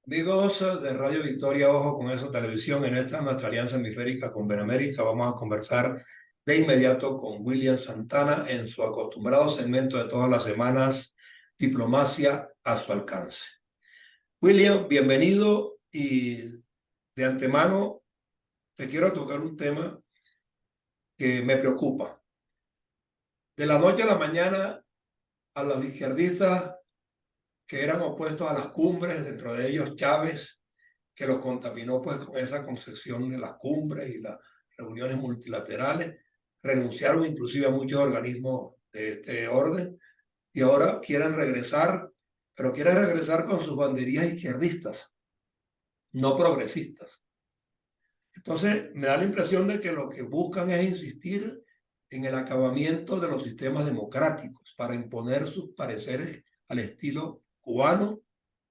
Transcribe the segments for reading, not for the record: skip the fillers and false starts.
Amigos de Radio Victoria, ojo con eso, televisión, en esta nuestra alianza hemisférica con Benemérita, vamos a conversar de inmediato con William Santana en su acostumbrado segmento de todas las semanas, Diplomacia a su alcance. William, bienvenido y de antemano te quiero tocar un tema que me preocupa. De la noche a la mañana, a los izquierdistas que eran opuestos a las cumbres, dentro de ellos Chávez, que los contaminó pues con esa concepción de las cumbres y las reuniones multilaterales, renunciaron inclusive a muchos organismos de este orden y ahora quieren regresar, pero quieren regresar con sus banderías izquierdistas, no progresistas. Entonces me da la impresión de que lo que buscan es insistir en el acabamiento de los sistemas democráticos para imponer sus pareceres al estilo cubano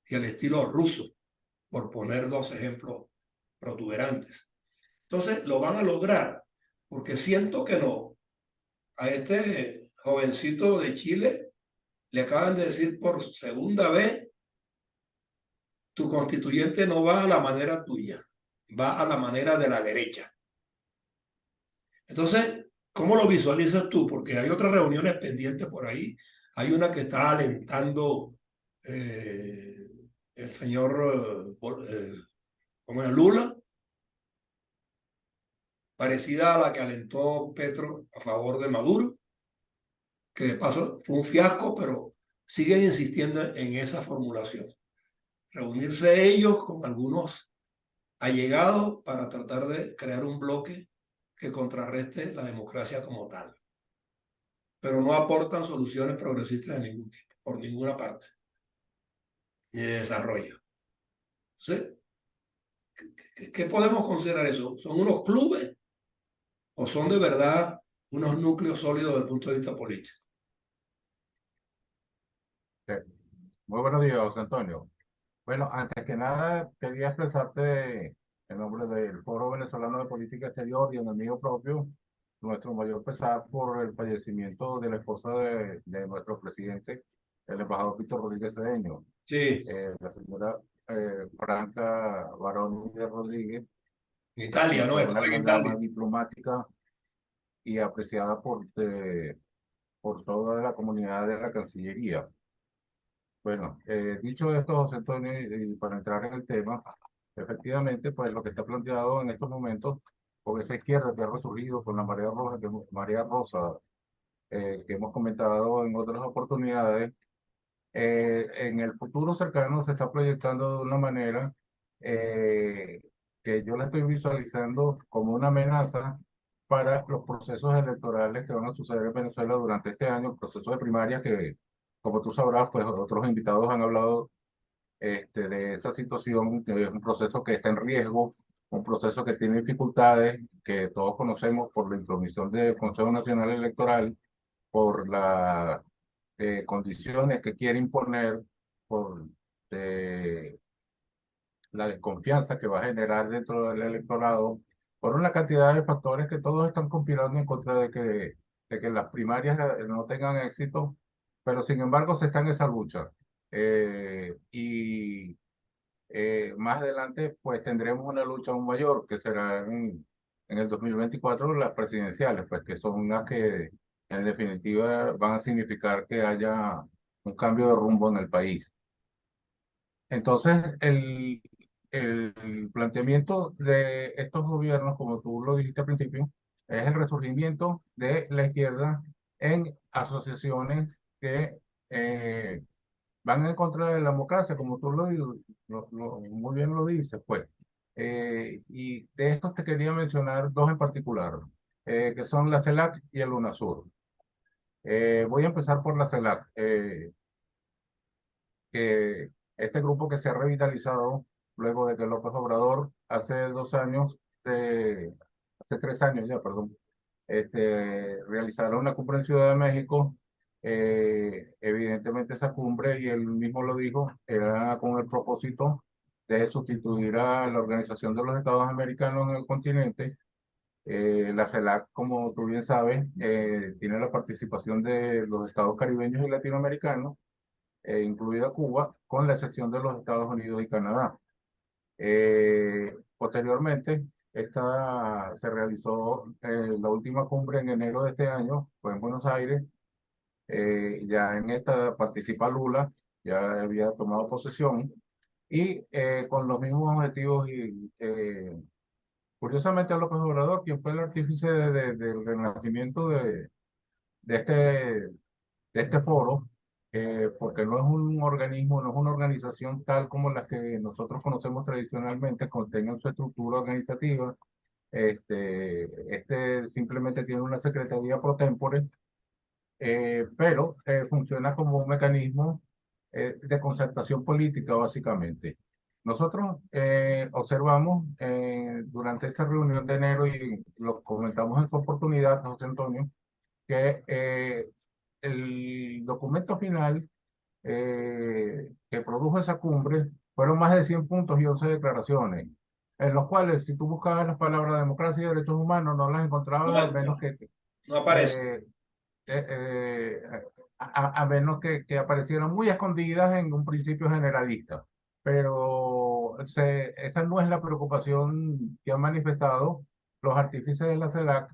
y al estilo ruso, por poner dos ejemplos protuberantes. Entonces lo van a lograr, porque siento que no. A este jovencito de Chile le acaban de decir por segunda vez, tu constituyente no va a la manera tuya, va a la manera de la derecha. Entonces, ¿cómo lo visualizas tú? Porque hay otras reuniones pendientes por ahí. Hay una que está alentando eh, el señor como es Lula, parecida a la que alentó Petro a favor de Maduro, que de paso fue un fiasco, pero siguen insistiendo en esa formulación. Reunirse ellos con algunos allegados para tratar de crear un bloque que contrarreste la democracia como tal. Pero no aportan soluciones progresistas de ningún tipo, por ninguna parte, ni de desarrollo. Entonces, ¿qué podemos considerar eso? ¿Son unos clubes o son de verdad unos núcleos sólidos desde el punto de vista político? Sí. Muy buenos días, José Antonio. Bueno, antes que nada, quería expresarte en nombre del Foro Venezolano de Política Exterior y en el mío propio, nuestro mayor pesar por el fallecimiento de la esposa de nuestro presidente, el embajador Víctor Rodríguez Cedeño, Sí, la señora Franca Barón de Rodríguez, en Italia, quien ¿no? fue una Estaba en gran Italia. dama diplomática y apreciada por toda la comunidad de la Cancillería. Bueno, dicho esto, José Antonio, y para entrar en el tema, efectivamente, pues lo que está planteado en estos momentos con esa izquierda que ha resurgido con la marea roja, marea rosa, que hemos comentado en otras oportunidades, en el futuro cercano se está proyectando de una manera eh, que yo la estoy visualizando como una amenaza para los procesos electorales que van a suceder en Venezuela durante este año, procesos de primaria que, como tú sabrás, pues otros invitados han hablado de esa situación, que es un proceso que está en riesgo, un proceso que tiene dificultades, que todos conocemos por la intromisión del Consejo Nacional Electoral, por las condiciones que quiere imponer, por eh, la desconfianza que va a generar dentro del electorado, por una cantidad de factores que todos están conspirando en contra de que las primarias no tengan éxito, pero sin embargo se está en esa lucha. Y más adelante, pues tendremos una lucha aún mayor, que será en el 2024 las presidenciales, pues que son las que en definitiva van a significar que haya un cambio de rumbo en el país. Entonces, el planteamiento de estos gobiernos, como tú lo dijiste al principio, es el resurgimiento de la izquierda en asociaciones que van en contra de la democracia, como tú muy bien lo dices, pues. Y de estos te quería mencionar dos en particular, que son la CELAC y el UNASUR. Voy a empezar por la CELAC, que este grupo que se ha revitalizado luego de que López Obrador hace 2 años, hace 3 años ya, perdón, realizaron una cumbre en Ciudad de México. Evidentemente esa cumbre, y él mismo lo dijo, era con el propósito de sustituir a la Organización de los Estados Americanos en el continente. La CELAC, como tú bien sabes, tiene la participación de los estados caribeños y latinoamericanos, incluida Cuba, con la excepción de los Estados Unidos y Canadá. Posteriormente, se realizó la última cumbre en enero de este año, fue en Buenos Aires. Ya en esta participa Lula, ya había tomado posesión, y con los mismos objetivos. Y curiosamente, López Obrador, quien fue el artífice del renacimiento de este, de este foro, porque no es un organismo, no es una organización tal como las que nosotros conocemos tradicionalmente, contengan su estructura organizativa. Este simplemente tiene una secretaría pro tempore, pero funciona como un mecanismo de concertación política, básicamente. Nosotros observamos durante esta reunión de enero, y lo comentamos en su oportunidad, José Antonio, que el documento final que produjo esa cumbre fueron más de 100 puntos y 11 declaraciones, en los cuales, si tú buscabas las palabras democracia y derechos humanos, no las No, encontrabas, al menos no aparece. eh, eh, eh, a menos que aparecieran muy escondidas en un principio generalista. Pero esa no es la preocupación que han manifestado los artífices de la CELAC,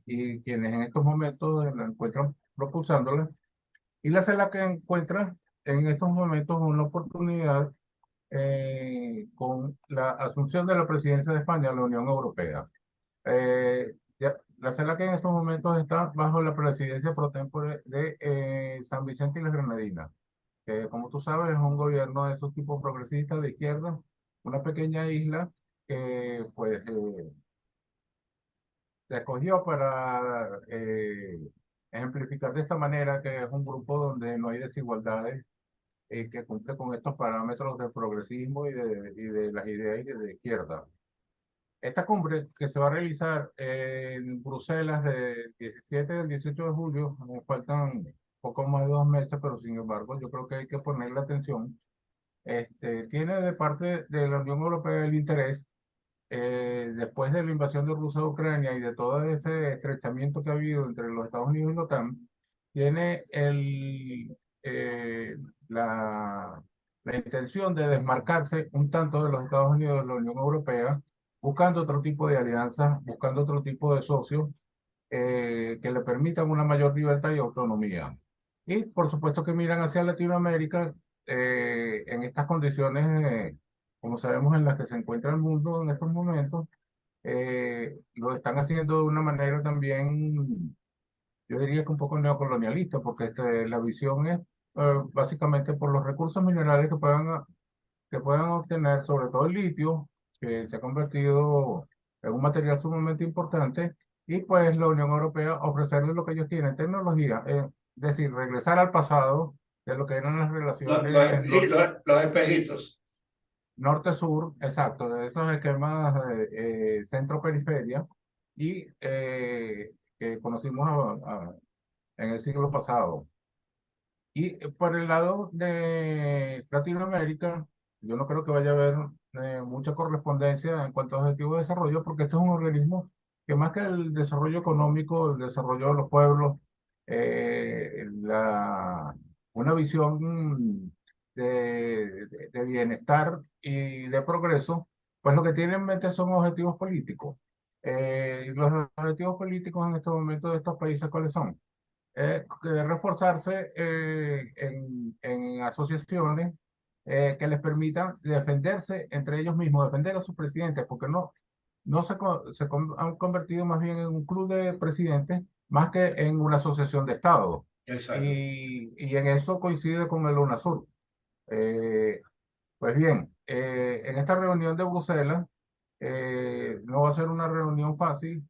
y quienes en estos momentos la encuentran propulsándola. Y la CELAC encuentra en estos momentos una oportunidad con la asunción de la presidencia de España a la Unión Europea. La CELAC en estos momentos está bajo la presidencia pro tempore de San Vicente y las Granadinas, que, como tú sabes, es un gobierno de esos tipos progresistas de izquierda, una pequeña isla que pues se escogió para ejemplificar de esta manera que es un grupo donde no hay desigualdades, que cumple con estos parámetros de progresismo y de las ideas de izquierda. Esta cumbre, que se va a realizar en Bruselas del 17 al 18 de julio, nos faltan poco más de 2 meses, pero sin embargo yo creo que hay que ponerle atención. Tiene de parte de la Unión Europea el interés, después de la invasión de Rusia a Ucrania y de todo ese estrechamiento que ha habido entre los Estados Unidos y la OTAN, tiene eh, la, la intención de desmarcarse un tanto de los Estados Unidos de la Unión Europea, buscando otro tipo de alianzas, buscando otro tipo de socios que le permitan una mayor libertad y autonomía. Y por supuesto que miran hacia Latinoamérica en estas condiciones, como sabemos, en las que se encuentra el mundo en estos momentos. Lo están haciendo de una manera también, yo diría que un poco neocolonialista, porque la visión es básicamente por los recursos minerales que puedan obtener, sobre todo el litio, que se ha convertido en un material sumamente importante, y pues la Unión Europea ofrecerles lo que ellos tienen, tecnología, es decir, regresar al pasado de lo que eran las relaciones Los espejitos. norte-sur, exacto, de esos esquemas centro-periferia, y que conocimos en el siglo pasado. Y por el lado de Latinoamérica, yo no creo que vaya a haber mucha correspondencia en cuanto a objetivos de desarrollo, porque este es un organismo que, más que el desarrollo económico, el desarrollo de los pueblos, una visión de bienestar y de progreso, pues lo que tiene en mente son objetivos políticos. Los objetivos políticos en estos momentos de estos países, ¿cuáles son? Reforzarse en asociaciones que les permitan defenderse entre ellos mismos, defender a sus presidentes, porque no han convertido más bien en un club de presidentes más que en una asociación de estados. Exacto. Y en eso coincide con el UNASUR. Eh, pues bien, en esta reunión de Bruselas, no va a ser una reunión fácil.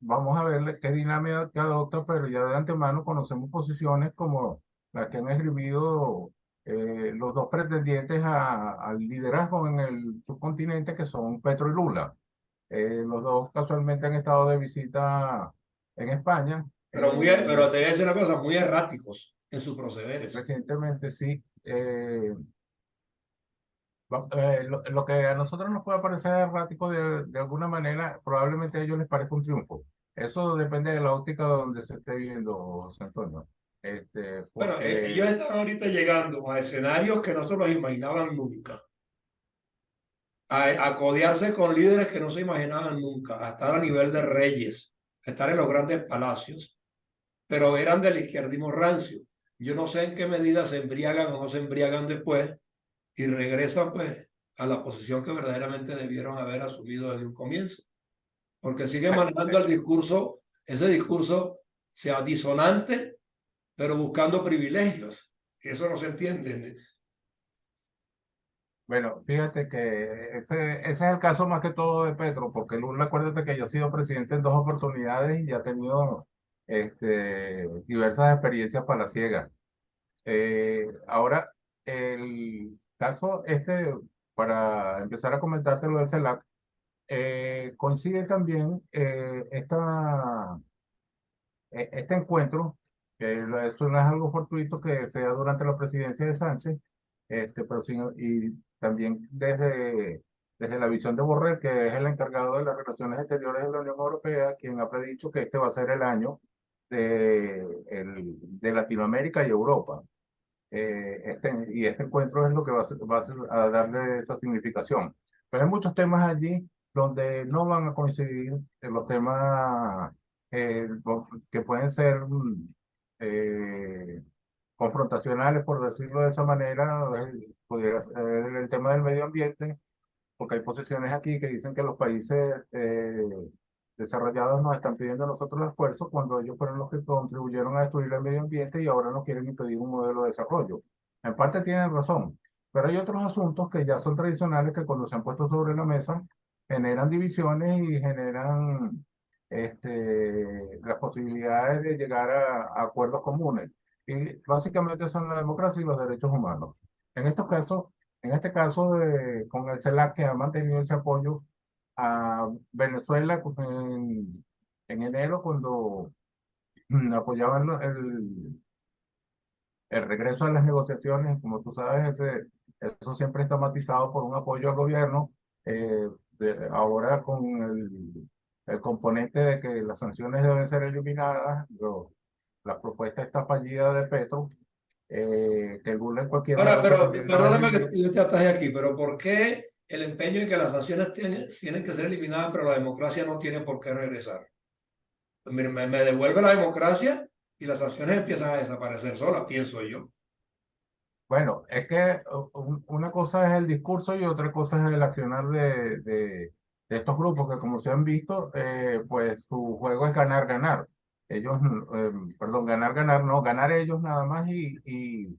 Vamos a ver qué dinámica que adopta, pero ya de antemano conocemos posiciones como las que han esgrimido los dos pretendientes al liderazgo en el subcontinente, que son Petro y Lula. Los dos casualmente han estado de visita en España. Pero te voy a decir una cosa, muy erráticos en sus procederes. Recientemente, sí. Lo que a nosotros nos puede parecer errático de alguna manera, probablemente a ellos les parezca un triunfo. Eso depende de la óptica donde se esté viendo, José Antonio. Bueno, ellos porque, están ahorita llegando a escenarios que no se los imaginaban nunca, a codearse con líderes que no se imaginaban nunca, a estar a nivel de reyes, a estar en los grandes palacios, pero eran del izquierdismo rancio. Yo no sé en qué medida se embriagan o no se embriagan después y regresan pues a la posición que verdaderamente debieron haber asumido desde un comienzo, porque siguen bueno, manejando el discurso, ese discurso sea disonante, pero buscando privilegios. Eso no se entiende. bueno, fíjate que ese es el caso más que todo de Petro, porque Lula, acuérdate que ya ha sido presidente en dos oportunidades y ya ha tenido diversas experiencias palaciegas. Ahora, el caso para empezar a comentarte lo del CELAC, coincide también este encuentro, esto no es algo fortuito que sea durante la presidencia de Sánchez, pero sí, y también desde la visión de Borrell, que es el encargado de las relaciones exteriores de la Unión Europea, quien ha predicho que este va a ser el año de Latinoamérica y Europa. Y este encuentro es lo que va a darle esa significación. Pero hay muchos temas allí donde no van a coincidir en los temas que pueden ser eh, confrontacionales, por decirlo de esa manera. Pudiera ser el tema del medio ambiente, porque hay posiciones aquí que dicen que los países desarrollados nos están pidiendo a nosotros esfuerzos cuando ellos fueron los que contribuyeron a destruir el medio ambiente y ahora nos quieren impedir un modelo de desarrollo. En parte tienen razón, pero hay otros asuntos que ya son tradicionales que cuando se han puesto sobre la mesa generan divisiones y generan las posibilidades de llegar a acuerdos comunes. Y básicamente son la democracia y los derechos humanos. En estos casos, en este caso con el CELAC, que ha mantenido ese apoyo a Venezuela en enero, cuando apoyaban el regreso a las negociaciones, como tú sabes, eso siempre está matizado por un apoyo al gobierno. eh, Ahora con el componente de que las sanciones deben ser eliminadas, la propuesta está fallida de Petro, que Lula en cualquier Ahora, momento pero también la va a perdóname que dirimir. yo te ataje aquí, pero ¿por qué el empeño en que las sanciones tienen que ser eliminadas, pero la democracia no tiene por qué regresar? Pues mire, me devuelve la democracia y las sanciones empiezan a desaparecer solas, pienso yo. Bueno, es que una cosa es el discurso y otra cosa es el accionar de estos grupos que, como se han visto, pues su juego es ganar, ganar. Ellos, perdón, ganar, ganar, no, ganar ellos nada más y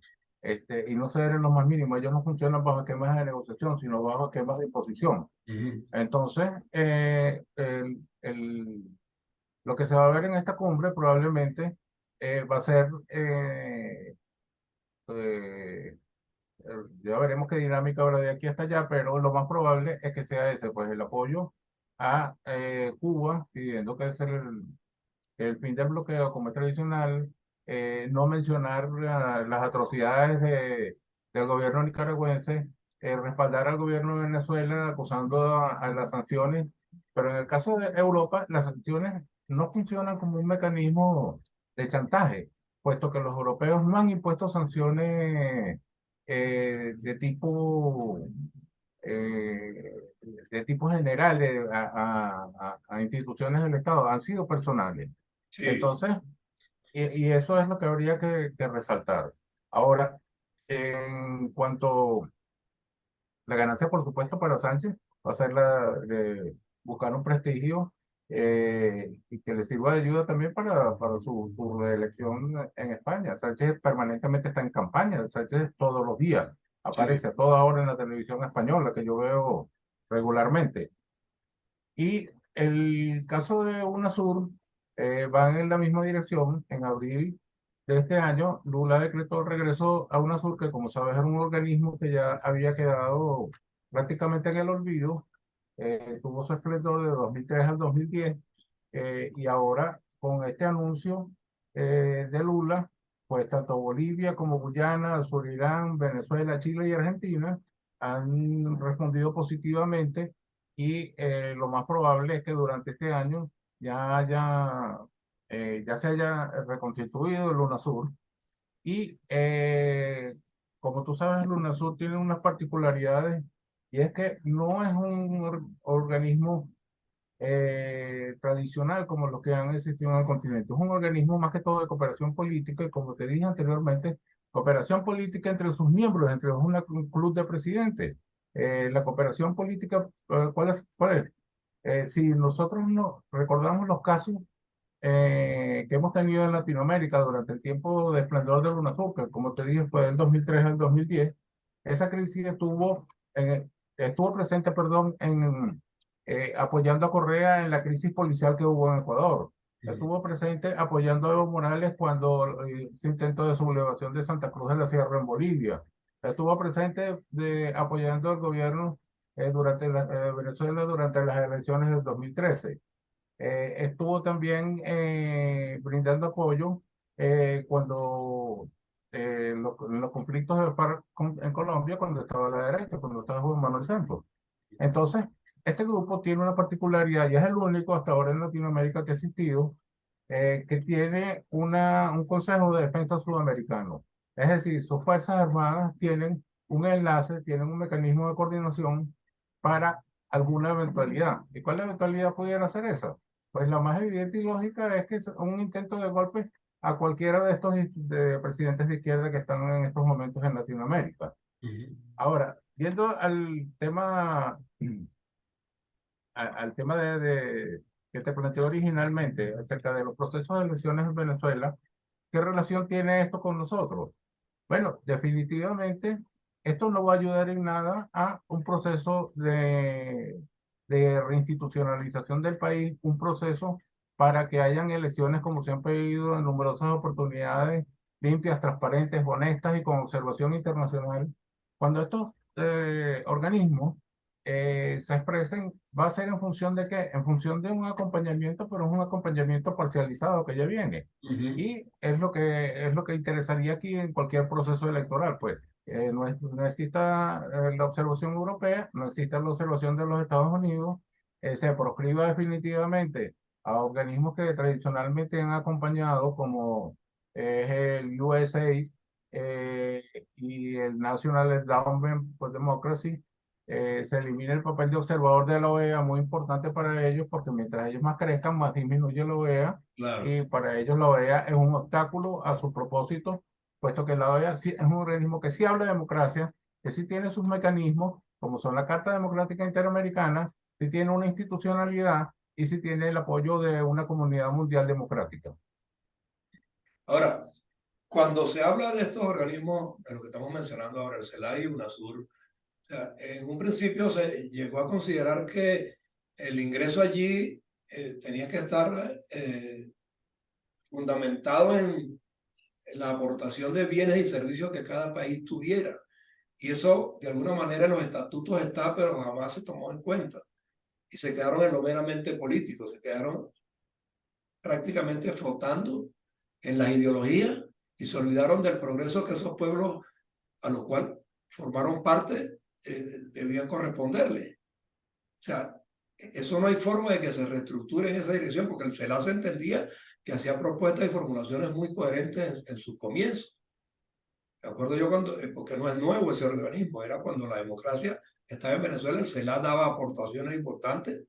no ceder en lo más mínimo. Ellos no funcionan bajo esquemas de negociación, sino bajo esquemas de imposición. Ujú. Entonces, lo que se va a ver en esta cumbre probablemente va a ser eh, ya veremos qué dinámica habrá de aquí hasta allá, pero lo más probable es que sea ese, pues el apoyo a Cuba, pidiendo que es el fin del bloqueo como es tradicional, no mencionar las atrocidades del gobierno nicaragüense, respaldar al gobierno de Venezuela acusando a las sanciones, pero en el caso de Europa, las sanciones no funcionan como un mecanismo de chantaje, puesto que los europeos no han impuesto sanciones de eh, de tipo general a instituciones del Estado, han sido personales. Sí. Entonces, y eso es lo que habría que resaltar. Ahora, en cuanto a la ganancia, por supuesto, para Sánchez, va a ser la de buscar un prestigio y que le sirva de ayuda también para su reelección en España. Sánchez permanentemente está en campaña, Sánchez todos los días Sí. aparece a toda hora en la televisión española, que yo veo regularmente. Y el caso de UNASUR va en la misma dirección. En abril de este año, Lula decretó el regreso a UNASUR, que como sabes era un organismo que ya había quedado prácticamente en el olvido. Tuvo su esplendor de 2003 al 2010. Y ahora con este anuncio de Lula, pues tanto Bolivia como Guyana, Surinam, Venezuela, Chile y Argentina han respondido positivamente y lo más probable es que durante este año ya se haya reconstituido el UNASUR Y como tú sabes, el UNASUR tiene unas particularidades y es que no es un organismo tradicional como los que han existido en el continente. Es un organismo más que todo de cooperación política y como te dije anteriormente, cooperación política entre sus miembros, entre un club de presidentes. La cooperación política, ¿cuál es? ¿Cuál es? Si nosotros no recordamos los casos que hemos tenido en Latinoamérica durante el tiempo de esplendor del UNASUR, que como te dije fue del 2003 al 2010, esa crisis estuvo presente, perdón, apoyando a Correa en la crisis policial que hubo en Ecuador. Ujú. Estuvo presente apoyando a Evo Morales cuando se intentó de sublevación de Santa Cruz de la Sierra en Bolivia. Estuvo presente apoyando al gobierno durante Venezuela durante las elecciones del 2013. Estuvo también brindando apoyo cuando los conflictos de FARC en Colombia, cuando estaba a la derecha, cuando estaba Juan Manuel Santos. Entonces, este grupo tiene una particularidad y es el único hasta ahora en Latinoamérica que ha existido, que tiene un Consejo de Defensa Sudamericano. Es decir, sus Fuerzas Armadas tienen un enlace, tienen un mecanismo de coordinación para alguna eventualidad. ¿Y cuál eventualidad pudiera ser esa? Pues la más evidente y lógica es que es un intento de golpe a cualquiera de estos presidentes de izquierda que están en estos momentos en Latinoamérica. Ujú. Ahora, viendo al tema que te planteé originalmente acerca de los procesos de elecciones en Venezuela, ¿qué relación tiene esto con nosotros? Bueno, definitivamente esto no va a ayudar en nada a un proceso de reinstitucionalización del país, un proceso para que hayan elecciones como se han pedido en numerosas oportunidades, limpias, transparentes, honestas y con observación internacional. Cuando estos organismos se expresen, va a ser en función de qué? En función de un acompañamiento, pero es un acompañamiento parcializado que ya viene. Ujú. Y es lo que interesaría aquí en cualquier proceso electoral, pues. No exista la observación europea, no exista la observación de los Estados Unidos, se proscriba definitivamente a organismos que tradicionalmente han acompañado, como es el USAID eh, y el National Endowment for Democracy. Se elimina el papel de observador de la OEA, muy importante para ellos, porque mientras ellos más crezcan, más disminuye la OEA, Claro. y para ellos la OEA es un obstáculo a su propósito, puesto que la OEA sí es un organismo que sí habla de democracia, que sí tiene sus mecanismos, como son la Carta Democrática Interamericana, sí tiene una institucionalidad y sí tiene el apoyo de una comunidad mundial democrática. Ahora, cuando se habla de estos organismos, de lo que estamos mencionando ahora, el CELAI y UNASUR, o sea, en un principio se llegó a considerar que el ingreso allí tenía que estar fundamentado en la aportación de bienes y servicios que cada país tuviera. Y eso, de alguna manera, en los estatutos está, pero jamás se tomó en cuenta. Y se quedaron en lo meramente político, se quedaron prácticamente flotando en las ideologías y se olvidaron del progreso que esos pueblos a los cuales formaron parte debían corresponderle. O sea, eso no hay forma de que se reestructure en esa dirección porque el CELA se entendía que hacía propuestas y formulaciones muy coherentes en sus comienzos. De acuerdo yo cuando, porque no es nuevo ese organismo, era cuando la democracia estaba en Venezuela, el CELA daba aportaciones importantes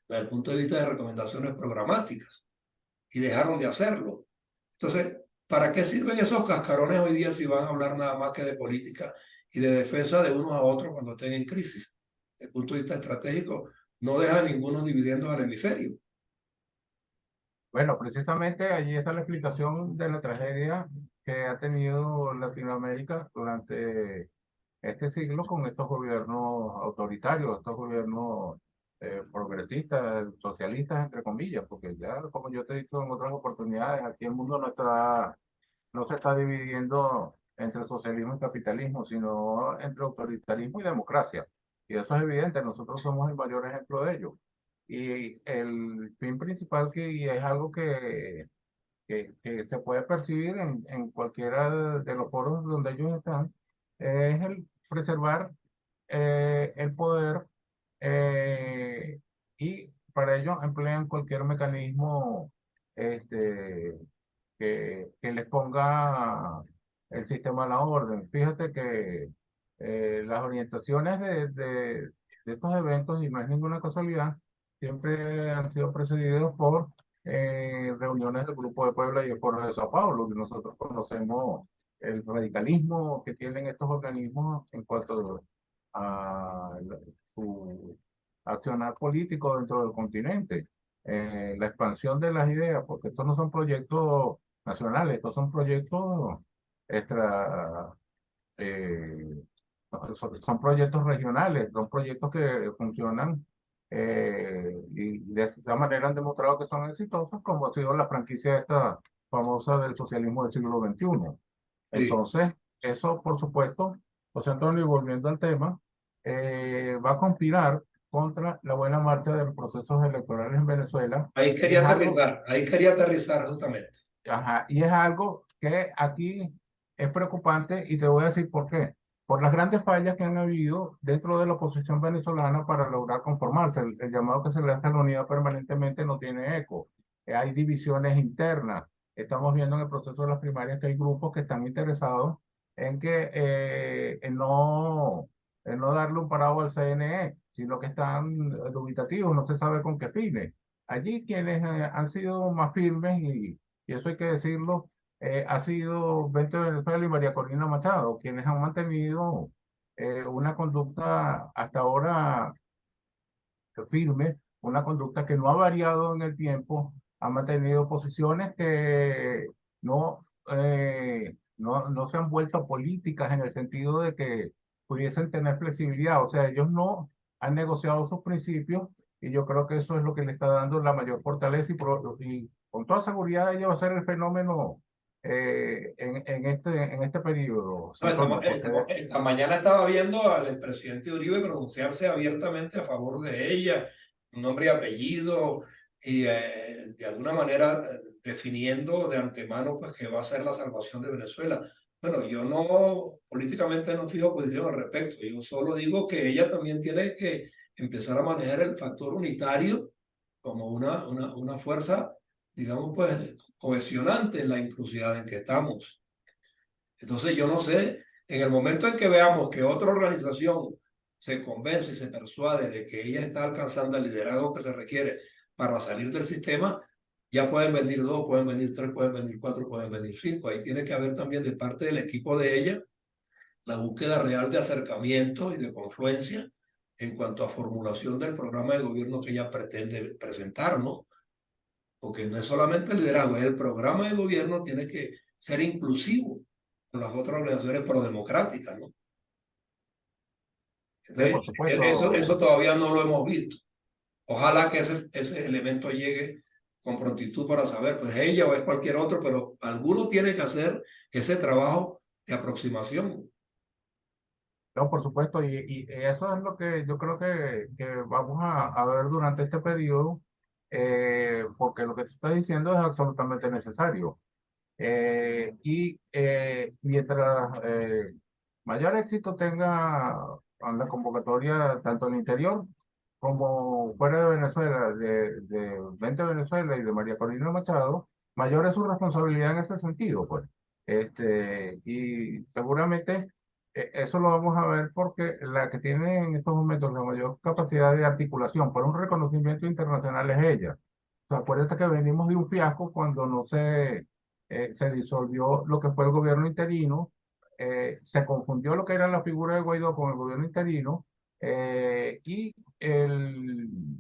desde el punto de vista de recomendaciones programáticas y dejaron de hacerlo. Entonces, ¿para qué sirven esos cascarones hoy día si van a hablar nada más que de política y de defensa de unos a otros cuando estén en crisis? Desde el punto de vista estratégico, no deja ningunos dividendos al hemisferio. Bueno, precisamente allí está la explicación de la tragedia que ha tenido Latinoamérica durante este siglo con estos gobiernos autoritarios, estos gobiernos progresistas, socialistas, entre comillas, porque ya, como yo te he dicho en otras oportunidades, aquí el mundo no se está dividiendo entre socialismo y capitalismo, sino entre autoritarismo y democracia. Y eso es evidente, nosotros somos el mayor ejemplo de ello. Y el fin principal y es algo que se puede percibir en cualquiera de los foros donde ellos están, es el preservar el poder, y para ello emplean cualquier mecanismo este, que les ponga el sistema de la orden. Fíjate que las orientaciones de estos eventos, y no es ninguna casualidad, siempre han sido precedidos por reuniones del Grupo de Puebla y el Foro de Sao Paulo, que nosotros conocemos el radicalismo que tienen estos organismos en cuanto a su accionar político dentro del continente, la expansión de las ideas, porque estos no son proyectos nacionales, estos son proyectos extra, eh, son proyectos regionales, son proyectos que funcionan y de esta manera han demostrado que son exitosos, como ha sido la franquicia esta famosa del socialismo del siglo XXI. Sí. Entonces, eso, por supuesto, José Antonio, y volviendo al tema, va a conspirar contra la buena marcha de los procesos electorales en Venezuela y es algo. Ahí quería aterrizar justamente. Ajá, y es algo que aquí es preocupante y te voy a decir por qué. Por las grandes fallas que han habido dentro de la oposición venezolana para lograr conformarse. El llamado que se le hace a la unidad permanentemente no tiene eco. Hay divisiones internas. Estamos viendo en el proceso de las primarias que hay grupos que están interesados en que en no darle un parado al CNE, sino que están dubitativos, no se sabe con qué fines. Allí quienes han sido más firmes y eso hay que decirlo, ha sido Bento de Venezuela y María Corina Machado, quienes han mantenido una conducta hasta ahora firme, una conducta que no ha variado en el tiempo, ha mantenido posiciones que no se han vuelto políticas en el sentido de que pudiesen tener flexibilidad, o sea, ellos no han negociado sus principios y yo creo que eso es lo que le está dando la mayor fortaleza y con toda seguridad ella va a ser el fenómeno en este periodo, No, Antonio, porque esta mañana estaba viendo al presidente Uribe pronunciarse abiertamente a favor de ella, un nombre y apellido, y de alguna manera definiendo de antemano pues que va a ser la salvación de Venezuela. Bueno, yo no, políticamente no fijo posición al respecto, yo solo digo que ella también tiene que empezar a manejar el factor unitario como una fuerza, digamos, pues cohesionante en la encrucijada en que estamos. Entonces yo no sé, en el momento en que veamos que otra organización se convence y se persuade de que ella está alcanzando el liderazgo que se requiere para salir del sistema, ya pueden venir dos, pueden venir tres, pueden venir cuatro, pueden venir cinco. Ahí tiene que haber también de parte del equipo de ella la búsqueda real de acercamiento y de confluencia en cuanto a formulación del programa de gobierno que ella pretende presentar, ¿no? Porque no es solamente el liderazgo, es el programa de gobierno tiene que ser inclusivo con las otras organizaciones prodemocráticas, ¿no? Entonces, por supuesto. eso todavía no lo hemos visto. Ojalá que ese elemento llegue con prontitud para saber, pues ella o es cualquier otro, pero alguno tiene que hacer ese trabajo de aproximación. No, por supuesto, y eso es lo que yo creo que vamos a ver durante este periodo, porque lo que tú estás diciendo es absolutamente necesario. Mientras mayor éxito tenga la convocatoria, tanto en el interior como fuera de Venezuela, de Vente Venezuela y de María Corina Machado, mayor es su responsabilidad en ese sentido, pues. Y seguramente eso lo vamos a ver porque la que tiene en estos momentos la mayor capacidad de articulación por un reconocimiento internacional es ella. O sea, acuérdate que venimos de un fiasco cuando no se disolvió lo que fue el gobierno interino, se confundió lo que era la figura de Guaidó con el gobierno interino y el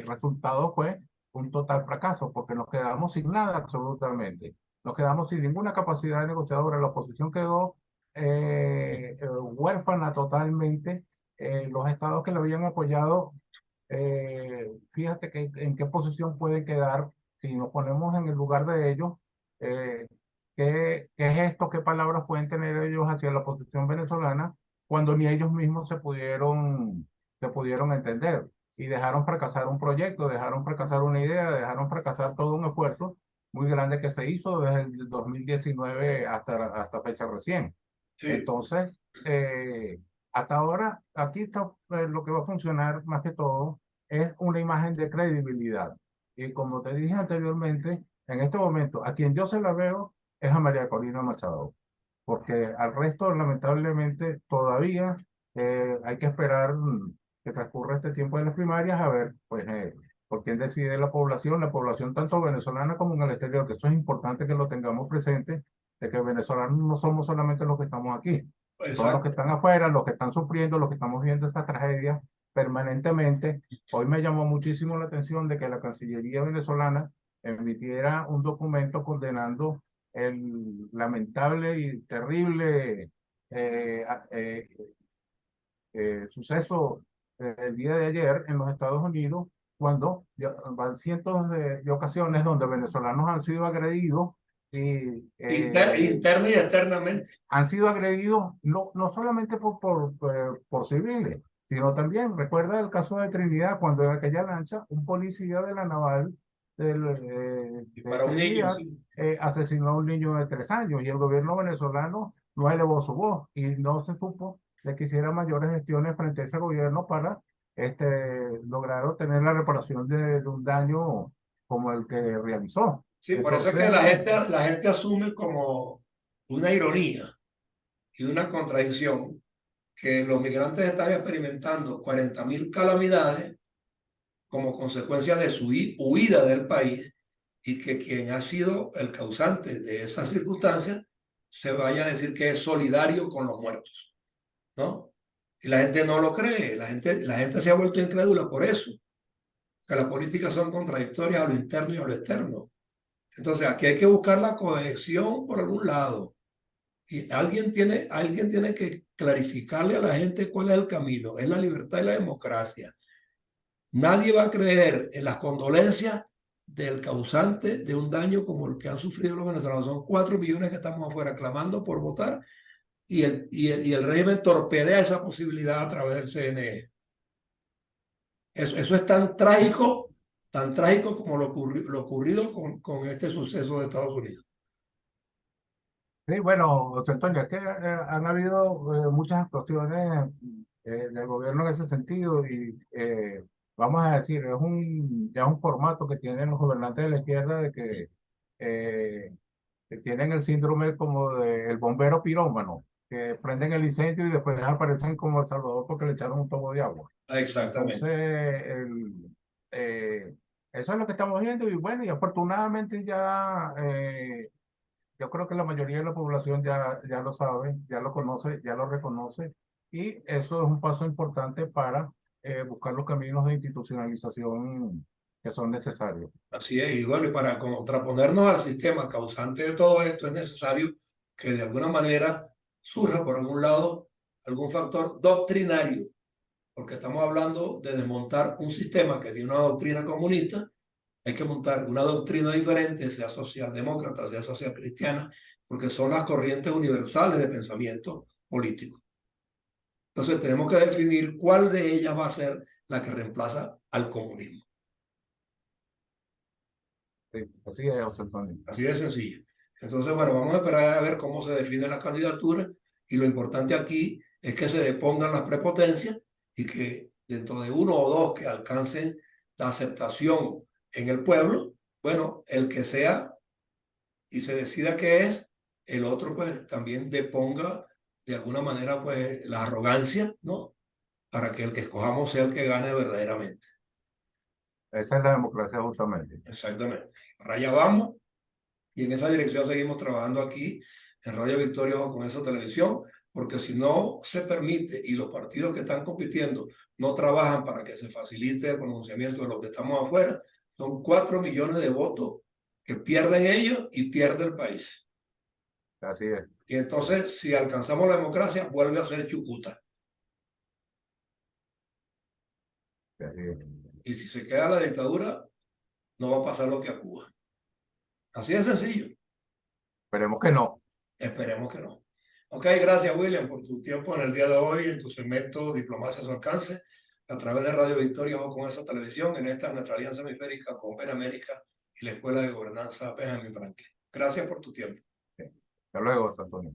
resultado fue un total fracaso porque nos quedamos sin nada absolutamente. Nos quedamos sin ninguna capacidad de negociadora. La oposición quedó huérfana totalmente. Los estados que le habían apoyado, fíjate que, en qué posición pueden quedar si nos ponemos en el lugar de ellos. eh, ¿Qué es esto? ¿Qué palabras pueden tener ellos hacia la oposición venezolana cuando ni ellos mismos se pudieron entender? Y dejaron fracasar un proyecto, dejaron fracasar una idea, dejaron fracasar todo un esfuerzo muy grande que se hizo desde el 2019 hasta fecha recién. Sí, Entonces, hasta ahora, aquí está, lo que va a funcionar más que todo es una imagen de credibilidad. Y como te dije anteriormente, en este momento, a quien yo se la veo es a María Corina Machado, porque al resto, lamentablemente, todavía hay que esperar que transcurra este tiempo de las primarias a ver, pues, por quién decide la población tanto venezolana como en el exterior, que eso es importante que lo tengamos presente, de que venezolanos no somos solamente los que estamos aquí, son los que Exacto. están afuera, los que están sufriendo, los que estamos viendo esta tragedia permanentemente. Hoy me llamó muchísimo la atención de que la Cancillería venezolana emitiera un documento condenando el lamentable y terrible eh, a- eh, suceso el día de ayer en los Estados Unidos, cuando van cientos de ocasiones donde venezolanos han sido agredidos y Interna y externamente. han sido agredidos no solamente por civiles, sino también, recuerda el caso de Trinidad, cuando en aquella lancha un policía de la naval Y de para un niño, Trinidad sí. asesinó a un niño de 3 años y el gobierno venezolano no elevó su voz y no se supo de que hiciera mayores gestiones frente a ese gobierno para lograr obtener la reparación de un daño como el que realizó. Sí, por eso es que Entonces, la gente asume como una ironía y una contradicción que los migrantes están experimentando 40.000 calamidades como consecuencia de su huida del país y que quien ha sido el causante de esas circunstancias se vaya a decir que es solidario con los muertos, ¿no? Y la gente no lo cree, la gente se ha vuelto incrédula por eso, que las políticas son contradictorias a lo interno y a lo externo. Entonces aquí hay que buscar la cohesión por algún lado. Y alguien tiene que clarificarle a la gente cuál es el camino, es la libertad y la democracia. Nadie va a creer en las condolencias del causante de un daño como el que han sufrido los venezolanos. Son 4 millones que estamos afuera clamando por votar y el régimen torpedea esa posibilidad a través del CNE. Eso es tan trágico como lo ocurrido con este suceso de Estados Unidos. sí, bueno, José Antonio, es que han habido muchas actuaciones del gobierno en ese sentido y vamos a decir, ya un formato que tienen los gobernantes de la izquierda de eh, que tienen el síndrome como del bombero pirómano, que prenden el incendio y después aparecen como El Salvador porque le echaron un tobo de agua. Entonces, Exactamente. eh, eso es lo que estamos viendo y bueno, y afortunadamente ya... yo creo que la mayoría de la población ya lo sabe, ya lo conoce, ya lo reconoce, y eso es un paso importante para buscar los caminos de institucionalización que son necesarios. Así es. Y bueno, y para contraponernos al sistema causante de todo esto, es necesario que de alguna manera surja por algún lado algún factor doctrinario, porque estamos hablando de desmontar un sistema que tiene una doctrina comunista. Hay que montar una doctrina diferente, sea socialdemócrata, sea social cristiana, porque son las corrientes universales de pensamiento político. Entonces tenemos que definir cuál de ellas va a ser la que reemplaza al comunismo. Sí, así es, José Antonio. Así de sencillo. Entonces, bueno, vamos a esperar a ver cómo se definen las candidaturas y lo importante aquí es que se depongan las prepotencias y que dentro de uno o dos que alcancen la aceptación en el pueblo, bueno, el que sea y se decida qué es, el otro pues también deponga de alguna manera pues la arrogancia, ¿no? Para que el que escojamos sea el que gane verdaderamente. Esa es la democracia justamente. Exactamente. Para allá vamos y en esa dirección seguimos trabajando aquí en Radio Victoria o con esa televisión, porque si no se permite y los partidos que están compitiendo no trabajan para que se facilite el pronunciamiento de los que estamos afuera, son 4 millones de votos que pierden ellos y pierde el país. Así es. Y entonces, si alcanzamos la democracia, vuelve a ser Chucuta. Así es. Y si se queda la dictadura, no va a pasar lo que a Cuba. Así de sencillo. Esperemos que no. Esperemos que no. Ok, gracias William por tu tiempo en el día de hoy, en tu segmento Diplomacia a su alcance, a través de Radio Victoria o con esa televisión, en esta nuestra alianza hemisférica con PEN América y la Escuela de Gobernanza Benjamin Franklin. Gracias por tu tiempo. Sí. Hasta luego, José Antonio.